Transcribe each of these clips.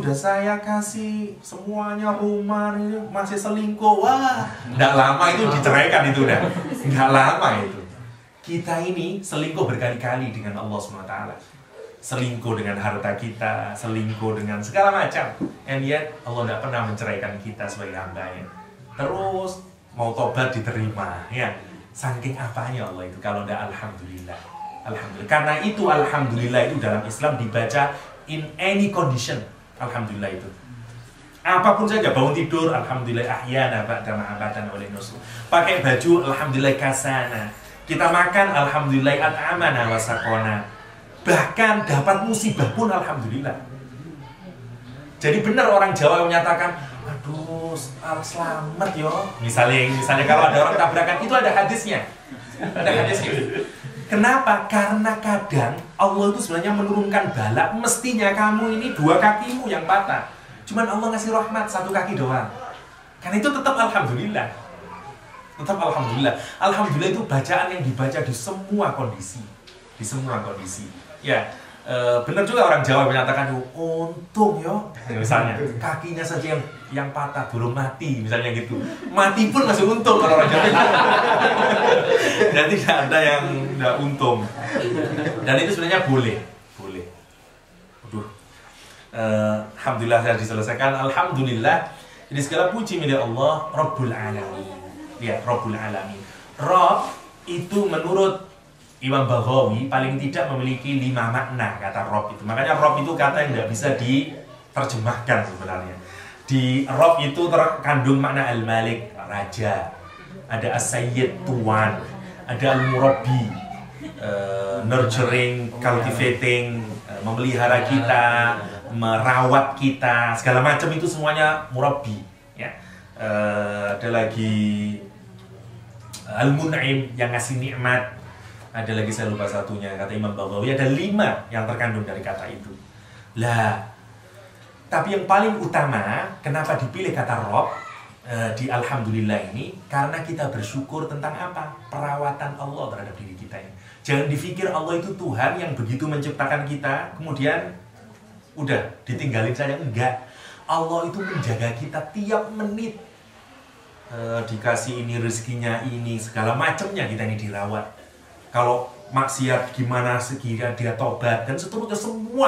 udah saya kasih semuanya, rumah ini masih selingkuh. Wah, nggak lama itu diceraikan itu udah. Nggak lama itu. Kita ini selingkuh berkali-kali dengan Allah SWT. Selingkuh dengan harta kita, selingkuh dengan segala macam. And yet Allah tidak pernah menceraikan kita sebagai hambanya. Terus mau tobat diterima, ya. Saking apanya Allah itu kalau tidak alhamdulillah. Alhamdulillah. Karena itu alhamdulillah itu dalam Islam dibaca in any condition. Alhamdulillah itu. Apapun saja, bangun tidur alhamdulillah ahyana ba'da ma amatana oleh nusuk. Pakai baju alhamdulillah kasana. Kita makan alhamdulillah at'amana wa saqona. Bahkan dapat musibah pun alhamdulillah. Jadi benar orang Jawa yang menyatakan, aduh, selamat yo. Misalnya kalau ada orang tabrakan, itu ada hadisnya. Ada hadisnya. Kenapa? Karena kadang Allah itu sebenarnya menurunkan bala. Mestinya kamu ini 2 kakimu yang patah. Cuman Allah ngasih rahmat 1 kaki doang. Karena itu tetap alhamdulillah. Tetap alhamdulillah. Alhamdulillah itu bacaan yang dibaca di semua kondisi. Di semua kondisi. Ya, benar juga orang Jawa menyatakan, untung yo. Misalnya, kakinya saja yang patah, belum mati. Misalnya gitu. Mati pun masih untung kalau orang Jawa. Dan tidak ada yang tidak untung. Dan itu sebenarnya boleh. Boleh. Aduh. Alhamdulillah sudah diselesaikan. Alhamdulillah. Jadi segala puji milik Allah, Rabbul Alamin. Ya, Rabbul Alamin. Rabb itu menurut Imam Baghawi paling tidak memiliki 5 makna kata Rabb itu. Makanya Rabb itu kata yang tidak bisa diterjemahkan sebenarnya. Di Rabb itu terkandung makna Al-Malik, raja. Ada As-Sayyid, tuan. Ada Al-Murabbi, nurturing, cultivating, memelihara kita, merawat kita, segala macam itu semuanya Murabbi. Ya. Ada lagi Al-Mun'im yang ngasih nikmat. Ada lagi saya lupa satunya, kata Imam Baghawi ada 5 yang terkandung dari kata itu. Lah, tapi yang paling utama kenapa dipilih kata Rabb di alhamdulillah ini, karena kita bersyukur tentang apa? Perawatan Allah terhadap diri kita ini. Jangan dipikir Allah itu Tuhan yang begitu menciptakan kita kemudian udah ditinggalin saja, enggak. Allah itu menjaga kita tiap menit. Dikasih ini rezekinya ini segala macamnya, kita ini dirawat. Kalau maksiat gimana sekira dia tobat dan seterusnya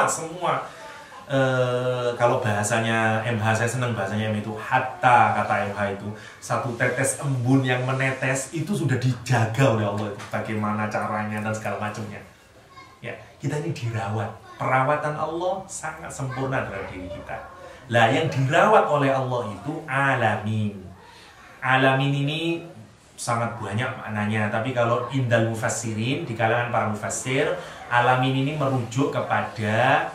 semua kalau bahasanya MH, saya senang bahasanya itu hatta, kata MH itu 1 tetes embun yang menetes itu sudah dijaga oleh Allah itu, bagaimana caranya dan segala macamnya. Ya, kita ini dirawat. Perawatan Allah sangat sempurna terhadap diri kita. Lah yang dirawat oleh Allah itu alamin. Alamin ini sangat banyak maknanya, tapi kalau indal mufassirin, di kalangan para mufassir, alamin ini merujuk kepada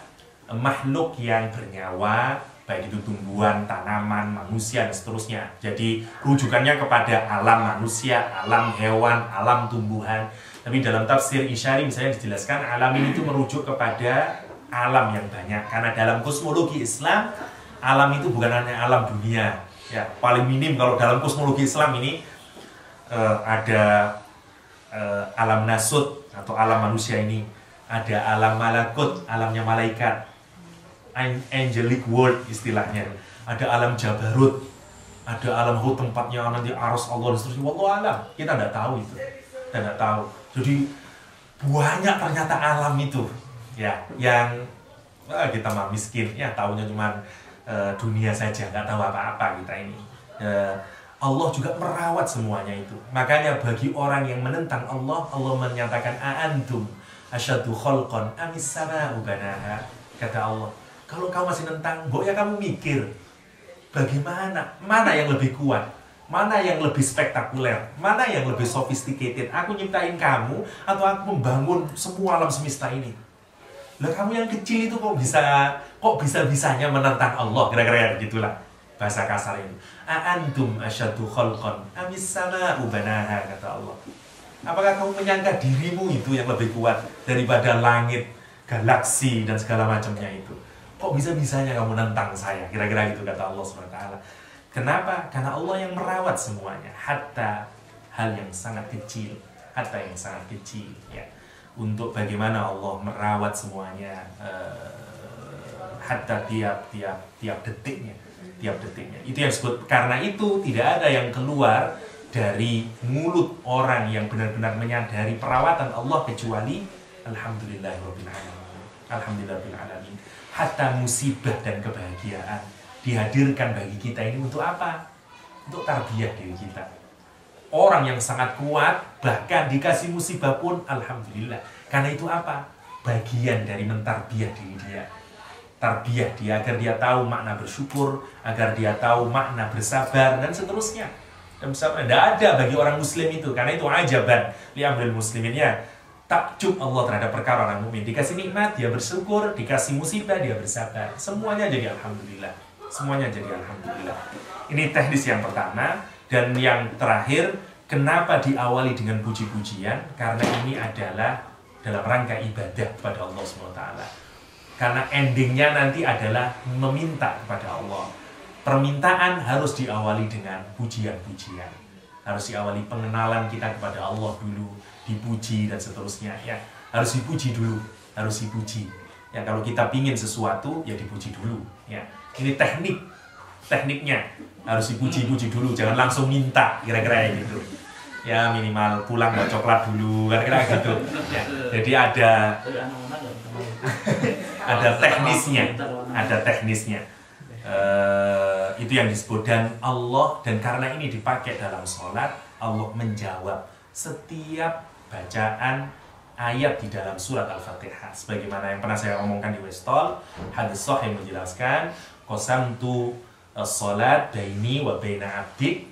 makhluk yang bernyawa, baik itu tumbuhan, tanaman, manusia, dan seterusnya. Jadi rujukannya kepada alam manusia, alam hewan, alam tumbuhan. Tapi dalam tafsir Isyari misalnya dijelaskan alamin itu merujuk kepada alam yang banyak. Karena dalam kosmologi Islam, alam itu bukan hanya alam dunia. Ya, paling minim kalau dalam kosmologi Islam ini ada alam nasut atau alam manusia ini, ada alam malakut, alamnya malaikat, angelic world istilahnya, ada alam jabarut, ada alam tempatnya nanti aras Allah dan seterusnya. Wallahu alam, kita tidak tahu itu, kita tidak tahu. Jadi banyak ternyata alam itu, ya, yang kita mah miskin, ya tahunya cuma dunia saja, nggak tahu apa-apa kita ini. Allah juga merawat semuanya itu. Makanya bagi orang yang menentang Allah, Allah menyatakan a'antum asyaddu khalqan amis sama'u banaha. Kata Allah, kalau kamu masih nentang, ya kamu mikir bagaimana, mana yang lebih kuat, mana yang lebih spektakuler, mana yang lebih sophisticated, aku nyiptain kamu atau aku membangun semua alam semesta ini. Lah kamu yang kecil itu kok bisa-bisanya menentang Allah, kira-kira gitulah bahasa kasar ini. A'antum asyaddu khalqan amis sama'u banaha, kata Allah. Apakah kamu menyangka dirimu itu yang lebih kuat daripada langit, galaksi dan segala macamnya itu? Kok bisa-bisanya kamu nentang saya? Kira-kira gitu kata Allah SWT. Kenapa? Karena Allah yang merawat semuanya, hatta hal yang sangat kecil, ya. Untuk bagaimana Allah merawat semuanya, hatta tiap detiknya, itu yang disebut. Karena itu tidak ada yang keluar dari mulut orang yang benar-benar menyadari perawatan Allah kecuali alhamdulillahirabbil alamin. Hatta musibah dan kebahagiaan dihadirkan bagi kita ini untuk apa? Untuk tarbiyah diri kita. Orang yang sangat kuat bahkan dikasih musibah pun alhamdulillah. Karena itu apa? Bagian dari mentarbiyah diri dia. Tarbiyah dia agar dia tahu makna bersyukur, agar dia tahu makna bersabar dan seterusnya. Dan bersabar tidak ada bagi orang muslim itu. Karena itu ajaban li amril muslimin, ya. Takjub Allah terhadap perkara orang mukmin. Dikasih nikmat dia bersyukur, dikasih musibah dia bersabar. Semuanya jadi alhamdulillah. Semuanya jadi alhamdulillah. Ini teknis yang pertama. Dan yang terakhir, kenapa diawali dengan puji-pujian? Karena ini adalah dalam rangka ibadah kepada Allah SWT. Karena endingnya nanti adalah meminta kepada Allah. Permintaan harus diawali dengan pujian-pujian. Harus diawali pengenalan kita kepada Allah dulu, dipuji dan seterusnya. Ya, harus dipuji dulu, harus dipuji. Ya, kalau kita pingin sesuatu, ya dipuji dulu. Ya, ini tekniknya harus dipuji-puji dulu, jangan langsung minta, kira-kira gitu. Ya, minimal pulang bawa coklat dulu, kira-kira gitu. Ya, jadi ada teknisnya. Itu yang disebut. Dan Allah, dan karena ini dipakai dalam sholat, Allah menjawab setiap bacaan ayat di dalam surat Al-Fatihah. Sebagaimana yang pernah saya omongkan di Westol, hadis sahih menjelaskan, qasamtu as-salat baini wa baina abdik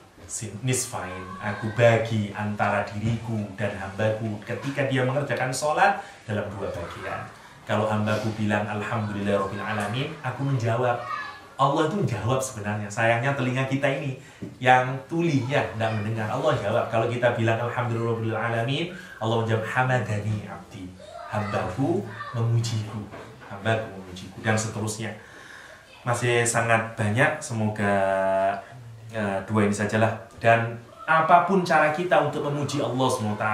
nisfain. Aku bagi antara diriku dan hambaku ketika dia mengerjakan sholat dalam dua bagian. Kalau hambaku bilang alhamdulillahirabbil alamin, aku menjawab. Allah itu menjawab sebenarnya. Sayangnya telinga kita ini yang tuli, ya, tidak mendengar. Allah jawab. Kalau kita bilang alhamdulillahirabbil alamin, Allah menjawab hamadani abdi. Hambaku memujiku. Hambaku memujiku. Dan seterusnya. Masih sangat banyak. Semoga dua ini sajalah. Dan apapun cara kita untuk memuji Allah SWT,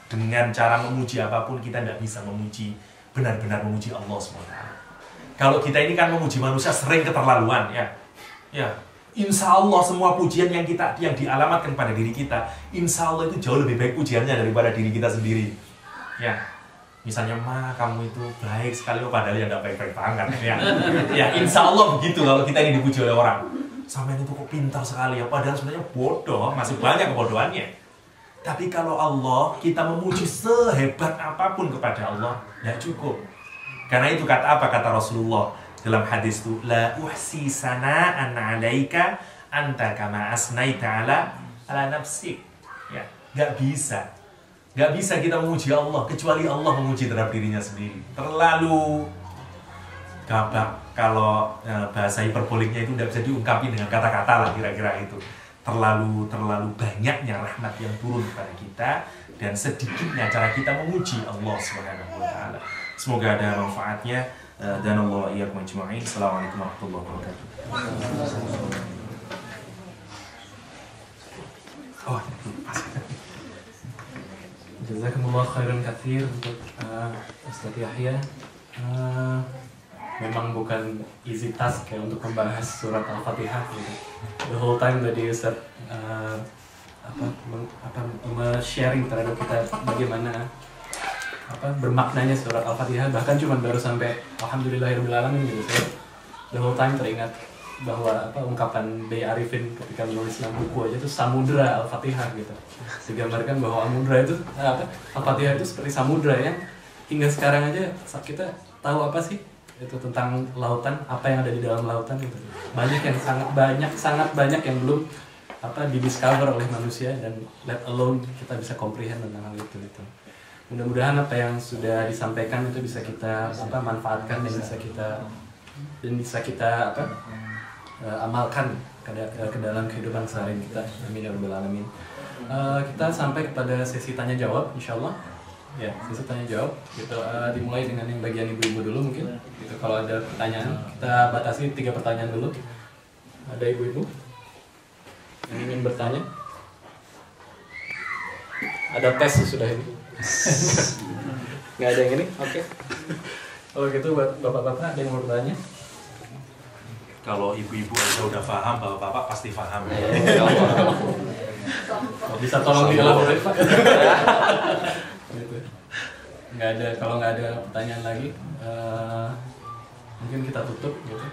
dengan cara memuji apapun kita tidak bisa memuji, benar-benar memuji Allah SWT. Kalau kita ini kan memuji manusia sering keterlaluan, ya. Ya, insya Allah semua pujian yang dialamatkan pada diri kita, insya Allah itu jauh lebih baik pujiannya daripada diri kita sendiri. Ya, misalnya, "Ma, kamu itu baik sekali," padahal ya tidak baik-baik banget. Ya, ya, insya Allah begitu kalau kita ini dipuji oleh orang. "Sampean itu kok pintar sekali ya," padahal sebenarnya bodoh, masih banyak kebodohannya. Tapi kalau Allah, kita memuji sehebat apapun kepada Allah, tidak cukup. Karena itu kata Rasulullah dalam hadis itu, "La uhsi sana'an 'alaika anta kama asnaita ala nafsik." Ya, enggak bisa kita memuji Allah kecuali Allah memuji terhadap dirinya sendiri. Terlalu gabak, kalau bahasa hiperboliknya itu tidak bisa diungkapin dengan kata-kata lah, kira-kira itu. Terlalu banyaknya rahmat yang turun kepada kita dan sedikitnya cara kita memuji Allah Subhanahu wa taala. Semoga ada manfaatnya, dan Allah iyyakum ajma'in. Assalamualaikum warahmatullahi wabarakatuh. Oh, Jazakumullah khairan katsir untuk Ustaz Yahya. Memang bukan easy task ya untuk membahas surat Al-Fatihah gitu. The whole time tadi Ustaz sharing terhadap kita bagaimana bermaknanya surat Al-Fatihah, bahkan cuma baru sampai alhamdulillahirabbil alamin gitu. Saya the whole time teringat bahwa ungkapan B. Arifin ketika menulis dalam buku aja itu samudra Al-Fatihah gitu. Digambarkan bahwa Al-Fatihah itu seperti samudra yang hingga sekarang aja kita tahu apa sih itu tentang lautan, apa yang ada di dalam lautan gitu. Sangat banyak yang belum didiscover oleh manusia, dan let alone kita bisa comprehend tentang hal itu gitu. Mudah-mudahan apa yang sudah disampaikan itu bisa kita manfaatkan dan bisa kita amalkan ke dalam kehidupan sehari kita. Amin ya rabbal alamin. Kita sampai kepada sesi tanya jawab, insyaallah. Ya, sesi tanya jawab. Gitu, dimulai dengan yang bagian ibu-ibu dulu mungkin. Gitu, kalau ada pertanyaan, kita batasi 3 pertanyaan dulu. Ada ibu-ibu yang ingin bertanya? Ada tes sudah ini. Nggak ada yang ini? Oke. Kalau gitu buat bapak-bapak ada yang mau bertanya? Kalau ibu-ibu aja udah paham, bapak-bapak pasti paham. Bisa tolong dielaborate Pak? Gitu. Kalau nggak ada pertanyaan lagi, mungkin kita tutup gitu.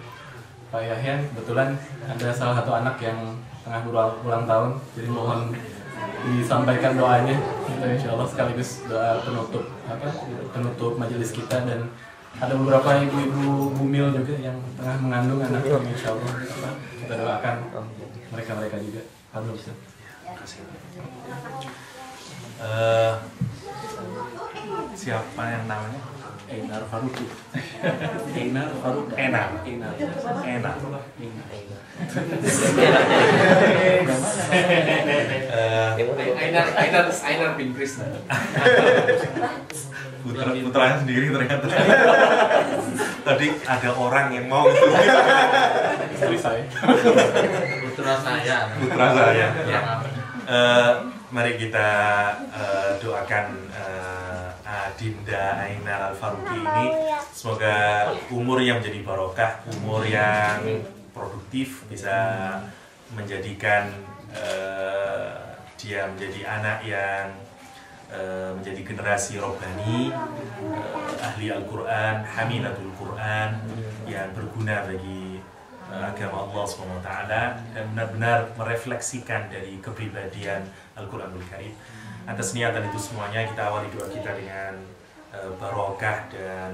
Pak Yahya, kebetulan ada salah satu anak yang tengah ulang tahun, jadi mohon disampaikan doanya gitu, insya Allah sekaligus doa penutup majelis kita. Dan ada beberapa ibu-ibu bumil juga yang tengah mengandung anak, insya Allah kita doakan mereka juga. Terima kasih. Siapa yang namanya? Einar Faruqi. Einar Faruqi. Einar. Einar bin Krishna. Putranya sendiri ternyata. Tadi ada orang yang mau itu. Istri saya. Putra saya. Ya. Mari kita doakan Dinda Einar Al-Faruqi ini, semoga umurnya menjadi barokah, umur yang produktif, bisa menjadikan dia menjadi anak yang menjadi generasi robbani, ahli Al-Quran, hamilatul Quran, yang berguna bagi agama Allah SWT, dan benar-benar merefleksikan dari kepribadian Al-Quranul Karim. Atas niatan itu semuanya, kita awali doa kita dengan barokah dan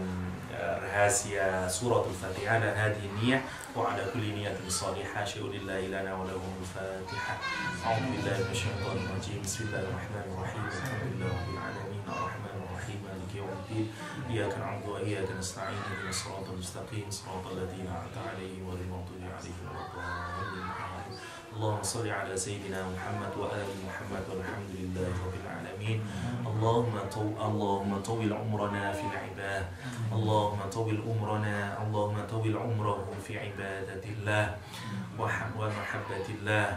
rahasia suratul Fatihah dan hadhihi niyah wa ala kulli niyatin salihah syu'ulillahi lana wa lahumul Fatihah. A'udzu billahi minasyaitonir rajim. Bismillahirrahmanirrahim. Alhamdulillahi rabbil alamin arrahmanir rahim maliki yaumiddin. Iyyaka na'budu wa iyyaka nasta'in ihdinas siratal mustaqim siratal ladzina an'amta 'alaihim ghairil maghdubi 'alaihim waladdallin. اللهم صل على سيدنا محمد وآل محمد والحمد لله رب العالمين. اللهم طول عمرنا في العباد، اللهم طول عمره في عبادة الله ومحبة الله.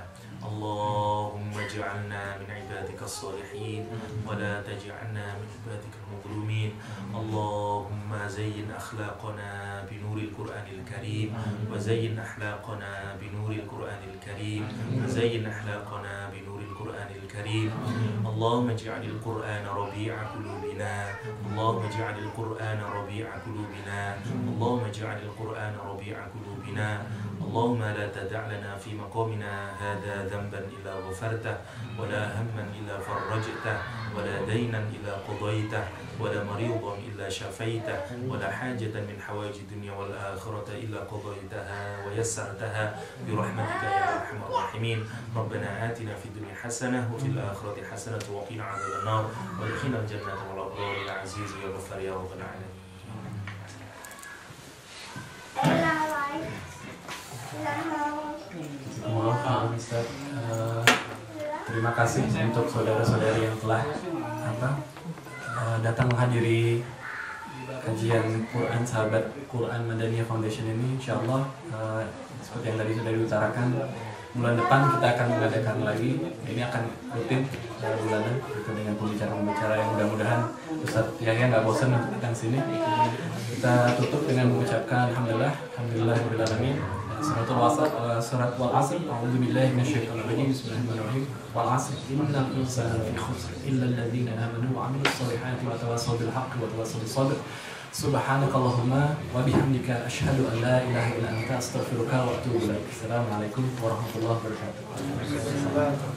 اللهم اجعلنا من عبادك الصالحين ولا تجعلنا من عبادك المظلومين. اللهم زين أخلاقنا بنور القرآن الكريم، وزين أخلاقنا بنور القرآن الكريم، وزين أخلاقنا بنور القرآن الكريم. اللهم اجعل القرآن ربيع قلوبنا، اللهم اجعل القرآن ربيع قلوبنا، اللهم اجعل القرآن ربيع قلوبنا. اللهم لا تدع لنا في مقامنا هذا ذنبا إلا غفرته، ولا هما إلا فرجته، ولا دينا إلا قضيته، ولا مريضا إلا شفيته، ولا حاجة من حوائج الدنيا والآخرة إلا قضيتها ويسرتها برحمتك يا أرحم الراحمين. ربنا آتنا في الدنيا حسنة وفي الآخرة حسنة وقنا عذاب النار وادخلنا الجنة مع الأبرار يا عزيز يا غفار يا رب العالمين. Ustaz, terima kasih untuk saudara-saudari yang telah datang menghadiri kajian Quran Sahabat Quran Madaniyah Foundation ini. Insyaallah seperti yang tadi sudah diutarakan, bulan depan kita akan mengadakan lagi. Ini akan rutin bulanan gitu, dengan pembicara-pembicara yang mudah-mudahan Ustaz Yahya nggak bosan untuk datang sini. Kita tutup dengan mengucapkan alhamdulillahirabbil alamin. Surat wal asr, a'udzu billahi minasyaitonir rajim. Bismillahirrahmanirrahim. Wal asr innal insana lafi khusr illa alladziina aamanu wa 'amilus solihati wa tawassaw bil haqqi wa tawassaw bis sabr. Subhanakallahumma wa bihamdika asyhadu an la ilaha illa anta astaghfiruka wa atubu ilaik. Assalamualaikum warahmatullahi wabarakatuh.